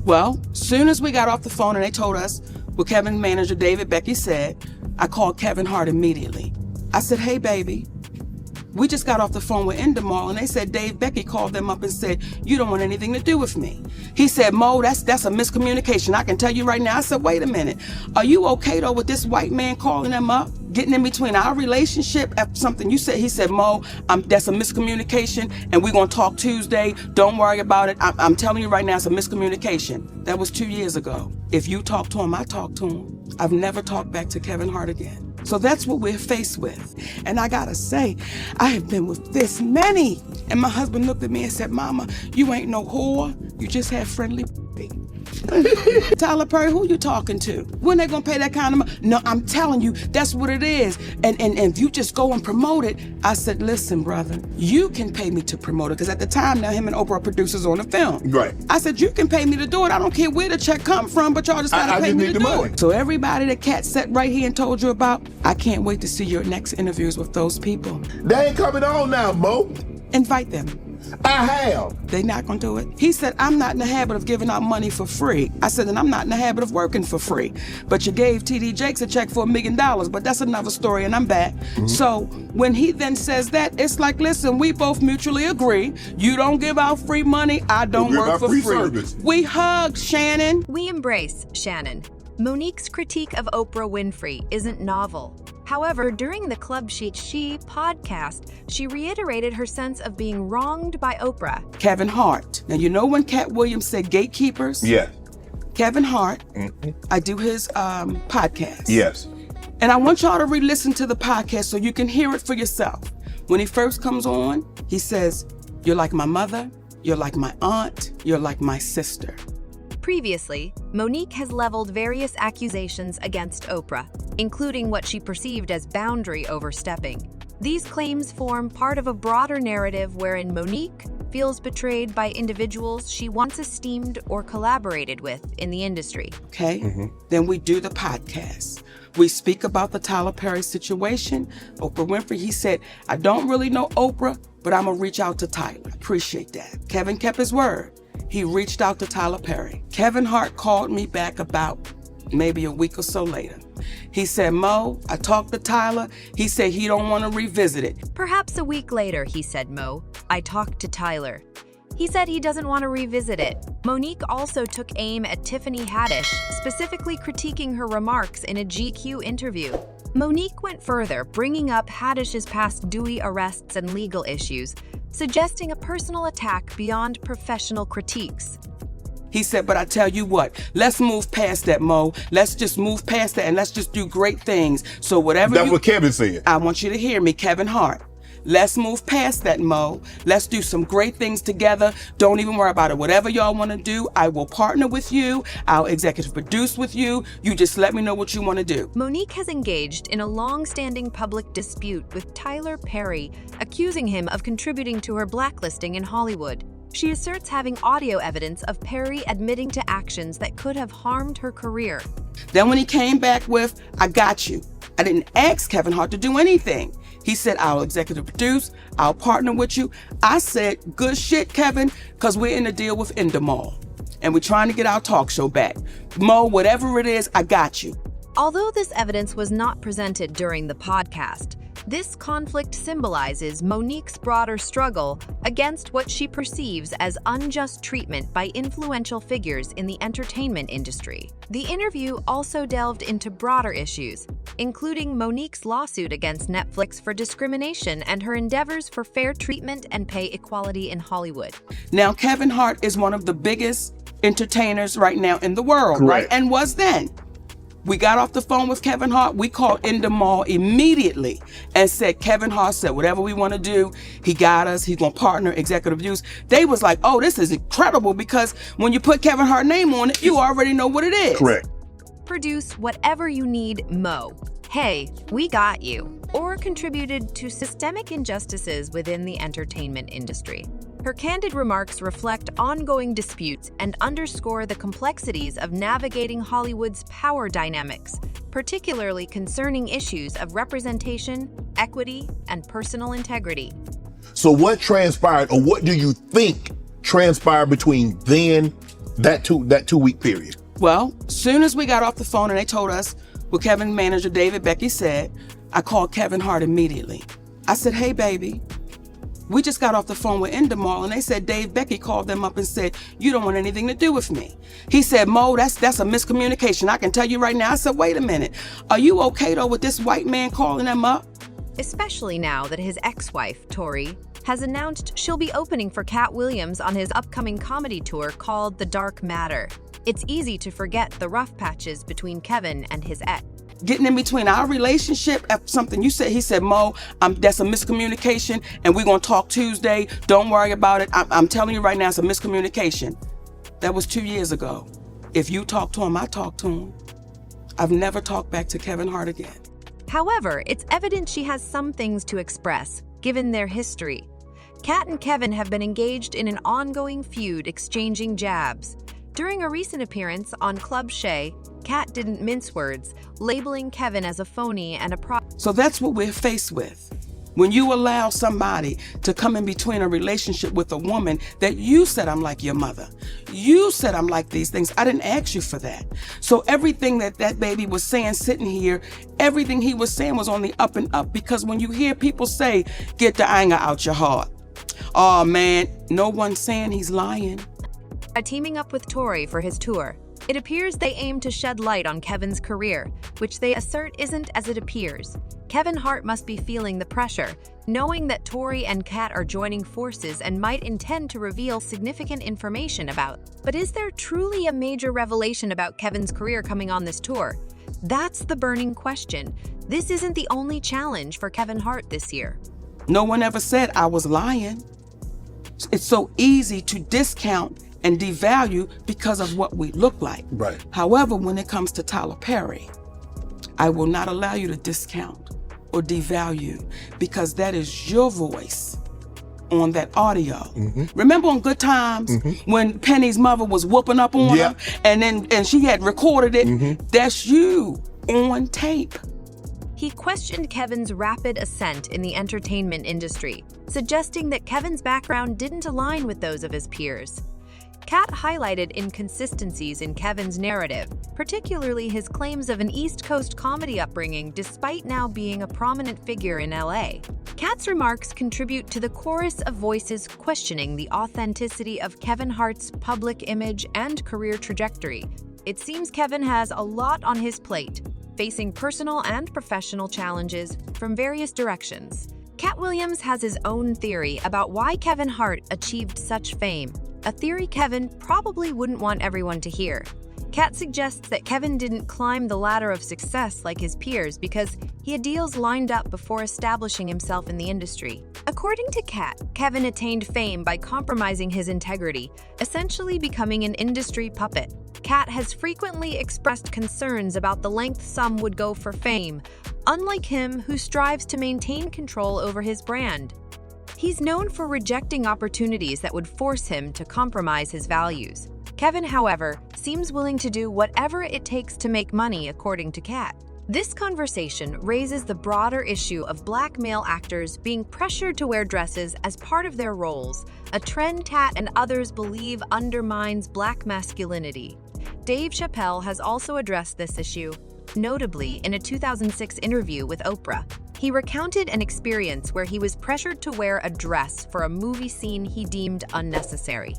Well, soon as we got off the phone and they told us what Kevin's manager, David Becky, said, I called Kevin Hart immediately. I said, hey, baby, we just got off the phone with Endemol, and they said Dave Becky called them up and said, you don't want anything to do with me. He said, Mo, that's a miscommunication. I can tell you right now. I said, wait a minute. Are you okay, though, with this white man calling them up, getting in between our relationship after something you said? He said, Mo, that's a miscommunication, and we're going to talk Tuesday. Don't worry about it. I'm telling you right now, it's a miscommunication. That was 2 years ago. If you talk to him, I talk to him. I've never talked back to Kevin Hart again. So that's what we're faced with. And I gotta say, I have been with this many. And my husband looked at me and said, Mama, you ain't no whore. You just have friendly Tyler Perry, who you talking to? When they gonna pay that kind of money? No, I'm telling you, that's what it is. And if you just go and promote it, I said, listen, brother, you can pay me to promote it. Because at the time, now him and Oprah are producers on the film. Right. I said, you can pay me to do it. I don't care where the check come from, but y'all just gotta pay me to do it. So everybody that Kat sat right here and told you about, I can't wait to see your next interviews with those people. They ain't coming on now, Mo. Invite them. I have. They not gonna do it. He said, I'm not in the habit of giving out money for free. I said, and I'm not in the habit of working for free. But you gave TD Jakes a check for $1 million, but that's another story and I'm back. Mm-hmm. So when he then says that, it's like, listen, we both mutually agree. You don't give out free money, I don't work for free. Service. We hug, Shannon. We embrace Shannon. Monique's critique of Oprah Winfrey isn't novel. However, during the Club Shay Shay podcast, she reiterated her sense of being wronged by Oprah. Kevin Hart. Now, you know when Cat Williams said gatekeepers? Yes. Kevin Hart, I do his podcast. Yes. And I want y'all to re-listen to the podcast so you can hear it for yourself. When he first comes on, he says, you're like my mother, you're like my aunt, you're like my sister. Previously, Monique has leveled various accusations against Oprah, including what she perceived as boundary overstepping. These claims form part of a broader narrative wherein Monique feels betrayed by individuals she once esteemed or collaborated with in the industry. Okay, Then we do the podcast. We speak about the Tyler Perry situation. Oprah Winfrey, he said, I don't really know Oprah, but I'm gonna reach out to Tyler. Appreciate that. Kevin kept his word. He reached out to Tyler Perry. Kevin Hart called me back about maybe a week or so later. He said, Mo, I talked to Tyler. He said he don't want to revisit it. Perhaps a week later, he said, Mo, I talked to Tyler. He said he doesn't want to revisit it. Monique also took aim at Tiffany Haddish, specifically critiquing her remarks in a GQ interview. Monique went further, bringing up Haddish's past Dewey arrests and legal issues, suggesting a personal attack beyond professional critiques. He said, but I tell you what, let's move past that, Mo. Let's just move past that and let's just do great things. So whatever That's what Kevin said. I want you to hear me, Kevin Hart. Let's move past that, Mo. Let's do some great things together. Don't even worry about it. Whatever y'all want to do, I will partner with you. I'll executive produce with you. You just let me know what you want to do. Monique has engaged in a long-standing public dispute with Tyler Perry, accusing him of contributing to her blacklisting in Hollywood. She asserts having audio evidence of Perry admitting to actions that could have harmed her career. Then when he came back with, I got you. I didn't ask Kevin Hart to do anything. He said, I'll executive produce, I'll partner with you. I said, good shit, Kevin, because we're in a deal with Endemol. And we're trying to get our talk show back. Mo, whatever it is, I got you. Although this evidence was not presented during the podcast, this conflict symbolizes Monique's broader struggle against what she perceives as unjust treatment by influential figures in the entertainment industry. The interview also delved into broader issues, including Monique's lawsuit against Netflix for discrimination and her endeavors for fair treatment and pay equality in Hollywood. Now, Kevin Hart is one of the biggest entertainers right now in the world, Correct. Right? And was then. We got off the phone with Kevin Hart. We called Endemol immediately and said, Kevin Hart said, whatever we want to do, he got us. He's going to partner, executive use. They was like, oh, this is incredible because when you put Kevin Hart's name on it, you already know what it is. Correct. Produce whatever you need, Mo. Hey, we got you. Or contributed to systemic injustices within the entertainment industry. Her candid remarks reflect ongoing disputes and underscore the complexities of navigating Hollywood's power dynamics, particularly concerning issues of representation, equity, and personal integrity. So what transpired, or what do you think transpired between then That 2-week period. Well, soon as we got off the phone and they told us what Kevin manager David Becky said, I called Kevin Hart immediately. I said, hey, baby, we just got off the phone with Endemol and they said Dave Becky called them up and said, you don't want anything to do with me. He said, Mo, that's a miscommunication. I can tell you right now. I said, wait a minute. Are you okay though with this white man calling them up? Especially now that his ex-wife, Tori, has announced she'll be opening for Cat Williams on his upcoming comedy tour called The Dark Matter. It's easy to forget the rough patches between Kevin and his ex. Getting in between our relationship after something you said, he said, Mo, that's a miscommunication and we're going to talk Tuesday. Don't worry about it. I'm telling you right now, it's a miscommunication. That was 2 years ago. If you talk to him, I talk to him. I've never talked back to Kevin Hart again. However, it's evident she has some things to express, given their history. Kat and Kevin have been engaged in an ongoing feud, exchanging jabs. During a recent appearance on Club Shay, Kat didn't mince words, labeling Kevin as a phony and a So that's what we're faced with. When you allow somebody to come in between a relationship with a woman that you said, I'm like your mother. You said I'm like these things. I didn't ask you for that. So everything that baby was saying sitting here, everything he was saying was on the up and up, because when you hear people say, get the anger out your heart. Oh man, no one's saying he's lying. By teaming up with Tori for his tour, it appears they aim to shed light on Kevin's career, which they assert isn't as it appears. Kevin Hart must be feeling the pressure, knowing that Tori and Kat are joining forces and might intend to reveal significant information about. But is there truly a major revelation about Kevin's career coming on this tour? That's the burning question. This isn't the only challenge for Kevin Hart this year. No one ever said I was lying. It's so easy to discount and devalue because of what we look like. Right. However, when it comes to Tyler Perry, I will not allow you to discount or devalue, because that is your voice on that audio. Mm-hmm. Remember on Good Times when Penny's mother was whooping up on her and she had recorded it? Mm-hmm. That's you on tape. He questioned Kevin's rapid ascent in the entertainment industry, suggesting that Kevin's background didn't align with those of his peers. Kat highlighted inconsistencies in Kevin's narrative, particularly his claims of an East Coast comedy upbringing despite now being a prominent figure in LA. Kat's remarks contribute to the chorus of voices questioning the authenticity of Kevin Hart's public image and career trajectory. It seems Kevin has a lot on his plate, facing personal and professional challenges from various directions. Cat Williams has his own theory about why Kevin Hart achieved such fame, a theory Kevin probably wouldn't want everyone to hear. Kat suggests that Kevin didn't climb the ladder of success like his peers because he had deals lined up before establishing himself in the industry. According to Kat, Kevin attained fame by compromising his integrity, essentially becoming an industry puppet. Kat has frequently expressed concerns about the length some would go for fame, unlike him, who strives to maintain control over his brand. He's known for rejecting opportunities that would force him to compromise his values. Kevin, however, seems willing to do whatever it takes to make money, according to Kat. This conversation raises the broader issue of Black male actors being pressured to wear dresses as part of their roles, a trend Kat and others believe undermines Black masculinity. Dave Chappelle has also addressed this issue, notably in a 2006 interview with Oprah. He recounted an experience where he was pressured to wear a dress for a movie scene he deemed unnecessary.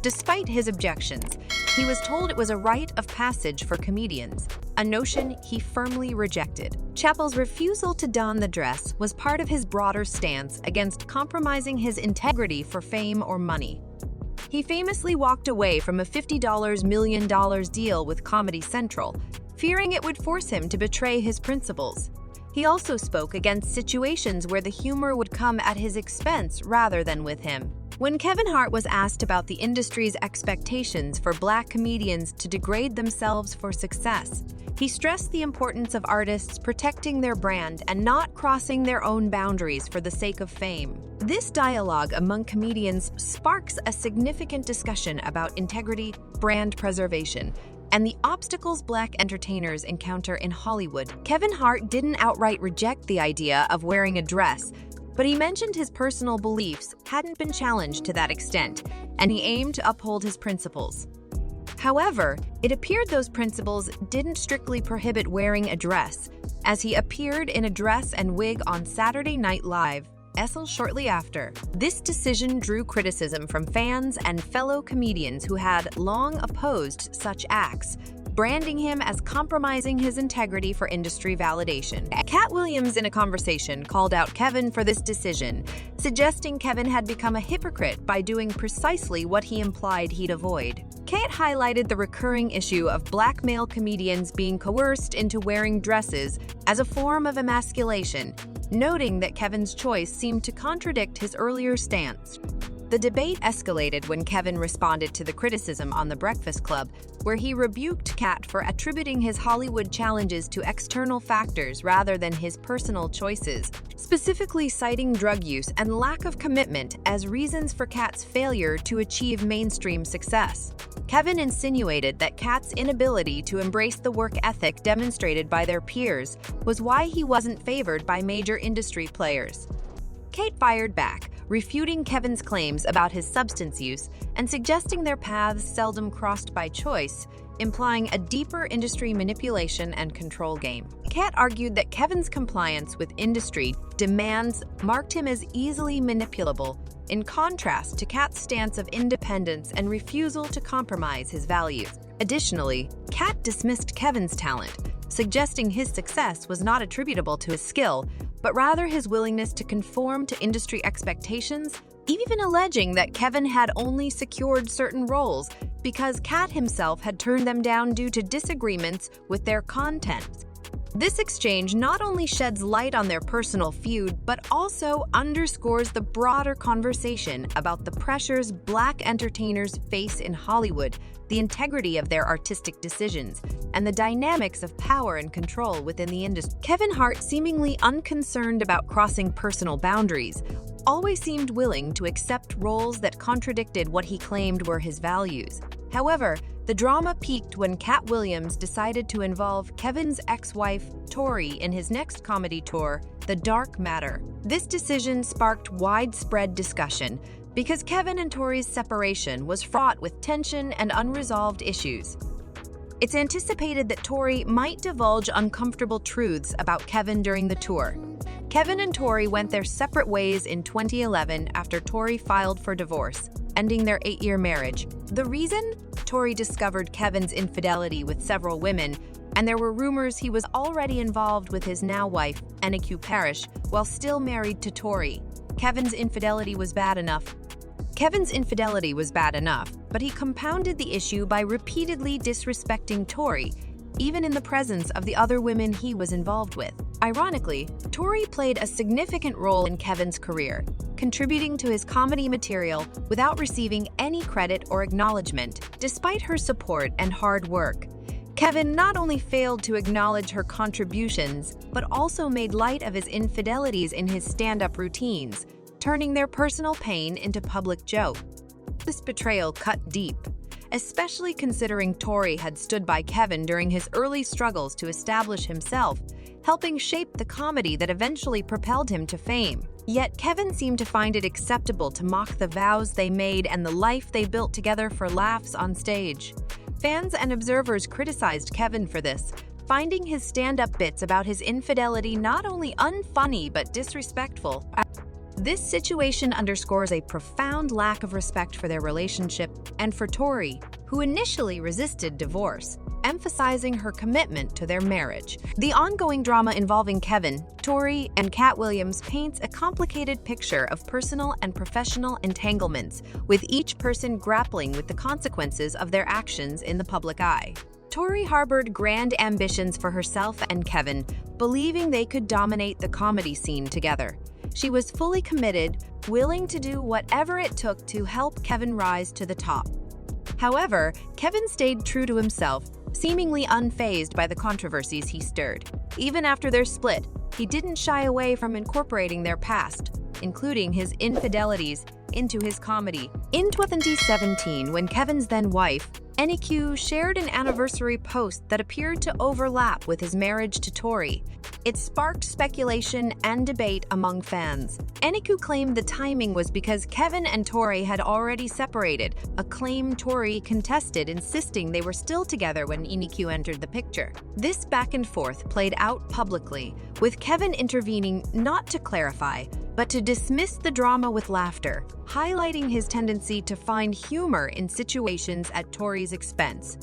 Despite his objections, he was told it was a rite of passage for comedians, a notion he firmly rejected. Chappelle's refusal to don the dress was part of his broader stance against compromising his integrity for fame or money. He famously walked away from a $50 million deal with Comedy Central, fearing it would force him to betray his principles. He also spoke against situations where the humor would come at his expense rather than with him. When Kevin Hart was asked about the industry's expectations for Black comedians to degrade themselves for success, he stressed the importance of artists protecting their brand and not crossing their own boundaries for the sake of fame. This dialogue among comedians sparks a significant discussion about integrity, brand preservation, and the obstacles Black entertainers encounter in Hollywood. Kevin Hart didn't outright reject the idea of wearing a dress, but he mentioned his personal beliefs hadn't been challenged to that extent, and he aimed to uphold his principles. However, it appeared those principles didn't strictly prohibit wearing a dress, as he appeared in a dress and wig on Saturday Night Live, shortly after. This decision drew criticism from fans and fellow comedians who had long opposed such acts, branding him as compromising his integrity for industry validation. Cat Williams, in a conversation, called out Kevin for this decision, suggesting Kevin had become a hypocrite by doing precisely what he implied he'd avoid. Kate highlighted the recurring issue of black male comedians being coerced into wearing dresses as a form of emasculation, noting that Kevin's choice seemed to contradict his earlier stance. The debate escalated when Kevin responded to the criticism on The Breakfast Club, where he rebuked Kat for attributing his Hollywood challenges to external factors rather than his personal choices, specifically citing drug use and lack of commitment as reasons for Kat's failure to achieve mainstream success. Kevin insinuated that Kat's inability to embrace the work ethic demonstrated by their peers was why he wasn't favored by major industry players. Kate fired back, refuting Kevin's claims about his substance use and suggesting their paths seldom crossed by choice, implying a deeper industry manipulation and control game. Kat argued that Kevin's compliance with industry demands marked him as easily manipulable, in contrast to Kat's stance of independence and refusal to compromise his values. Additionally, Kat dismissed Kevin's talent, suggesting his success was not attributable to his skill, but rather his willingness to conform to industry expectations, even alleging that Kevin had only secured certain roles because Kat himself had turned them down due to disagreements with their content. This exchange not only sheds light on their personal feud, but also underscores the broader conversation about the pressures Black entertainers face in Hollywood, the integrity of their artistic decisions, and the dynamics of power and control within the industry. Kevin Hart, seemingly unconcerned about crossing personal boundaries, always seemed willing to accept roles that contradicted what he claimed were his values. However, the drama peaked when Cat Williams decided to involve Kevin's ex-wife, Tori, in his next comedy tour, The Dark Matter. This decision sparked widespread discussion because Kevin and Tori's separation was fraught with tension and unresolved issues. It's anticipated that Tori might divulge uncomfortable truths about Kevin during the tour. Kevin and Tori went their separate ways in 2011 after Tori filed for divorce, ending their 8-year marriage. The reason? Tori discovered Kevin's infidelity with several women, and there were rumors he was already involved with his now wife, Anique Parrish, while still married to Tori. Kevin's infidelity was bad enough, but he compounded the issue by repeatedly disrespecting Tori, even in the presence of the other women he was involved with. Ironically, Tori played a significant role in Kevin's career, contributing to his comedy material without receiving any credit or acknowledgement, despite her support and hard work. Kevin not only failed to acknowledge her contributions, but also made light of his infidelities in his stand-up routines, turning their personal pain into public joke. This betrayal cut deep, especially considering Tori had stood by Kevin during his early struggles to establish himself, helping shape the comedy that eventually propelled him to fame. Yet Kevin seemed to find it acceptable to mock the vows they made and the life they built together for laughs on stage. Fans and observers criticized Kevin for this, finding his stand-up bits about his infidelity not only unfunny but disrespectful. This situation underscores a profound lack of respect for their relationship and for Tori, who initially resisted divorce, emphasizing her commitment to their marriage. The ongoing drama involving Kevin, Tori, and Cat Williams paints a complicated picture of personal and professional entanglements, with each person grappling with the consequences of their actions in the public eye. Tori harbored grand ambitions for herself and Kevin, believing they could dominate the comedy scene together. She was fully committed, willing to do whatever it took to help Kevin rise to the top. However, Kevin stayed true to himself, seemingly unfazed by the controversies he stirred. Even after their split, he didn't shy away from incorporating their past, including his infidelities, into his comedy. In 2017, when Kevin's then wife, NQ, shared an anniversary post that appeared to overlap with his marriage to Tori, it sparked speculation and debate among fans. NQ claimed the timing was because Kevin and Tori had already separated, a claim Tori contested, insisting they were still together when NQ entered the picture. This back and forth played out publicly, with Kevin intervening not to clarify, but to dismiss the drama with laughter, highlighting his tendency to find humor in situations at Tori's expense.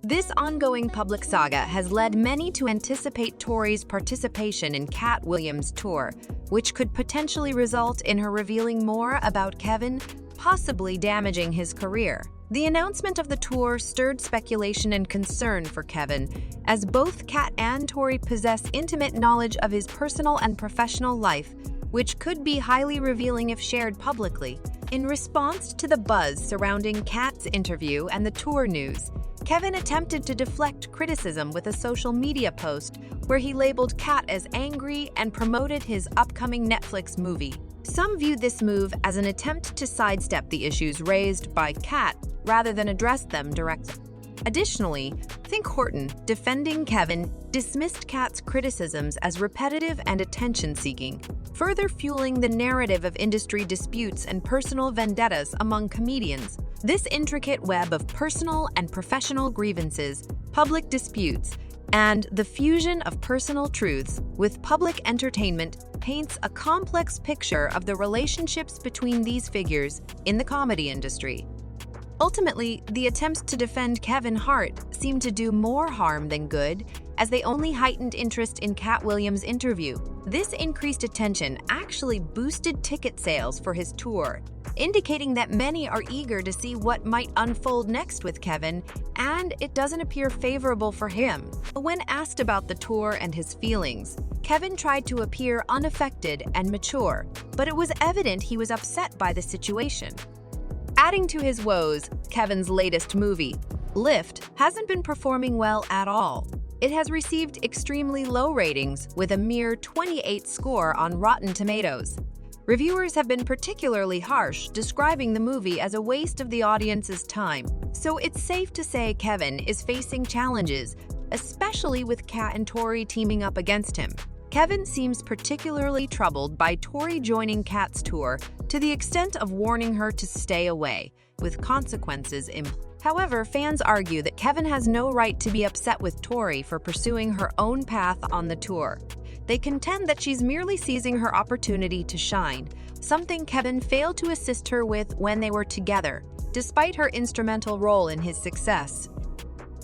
This ongoing public saga has led many to anticipate Tori's participation in Cat Williams' tour, which could potentially result in her revealing more about Kevin, possibly damaging his career. The announcement of the tour stirred speculation and concern for Kevin, as both Cat and Tori possess intimate knowledge of his personal and professional life, which could be highly revealing if shared publicly. In response to the buzz surrounding Cat's interview and the tour news, Kevin attempted to deflect criticism with a social media post where he labeled Cat as angry and promoted his upcoming Netflix movie. Some viewed this move as an attempt to sidestep the issues raised by Cat rather than address them directly. Additionally, Think Horton, defending Kevin, dismissed Cat's criticisms as repetitive and attention-seeking, further fueling the narrative of industry disputes and personal vendettas among comedians. This intricate web of personal and professional grievances, public disputes, and the fusion of personal truths with public entertainment paints a complex picture of the relationships between these figures in the comedy industry. Ultimately, the attempts to defend Kevin Hart seemed to do more harm than good, as they only heightened interest in Cat Williams' interview. This increased attention actually boosted ticket sales for his tour, indicating that many are eager to see what might unfold next with Kevin, and it doesn't appear favorable for him. When asked about the tour and his feelings, Kevin tried to appear unaffected and mature, but it was evident he was upset by the situation. Adding to his woes, Kevin's latest movie, Lift, hasn't been performing well at all. It has received extremely low ratings, with a mere 28 score on Rotten Tomatoes. Reviewers have been particularly harsh, describing the movie as a waste of the audience's time. So it's safe to say Kevin is facing challenges, especially with Cat and Tori teaming up against him. Kevin seems particularly troubled by Tori joining Cat's tour to the extent of warning her to stay away, with consequences implied. However, fans argue that Kevin has no right to be upset with Tori for pursuing her own path on the tour. They contend that she's merely seizing her opportunity to shine, something Kevin failed to assist her with when they were together, despite her instrumental role in his success.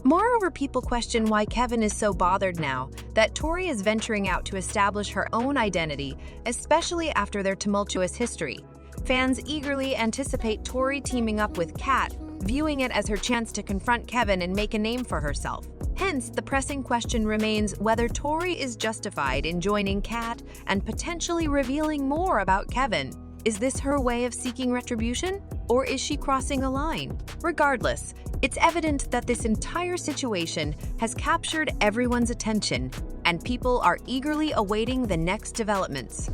Moreover, people question why Kevin is so bothered now that Tori is venturing out to establish her own identity, especially after their tumultuous history. Fans eagerly anticipate Tori teaming up with Cat, viewing it as her chance to confront Kevin and make a name for herself. Hence, the pressing question remains whether Tori is justified in joining Cat and potentially revealing more about Kevin. Is this her way of seeking retribution, or is she crossing a line? Regardless, it's evident that this entire situation has captured everyone's attention, and people are eagerly awaiting the next developments.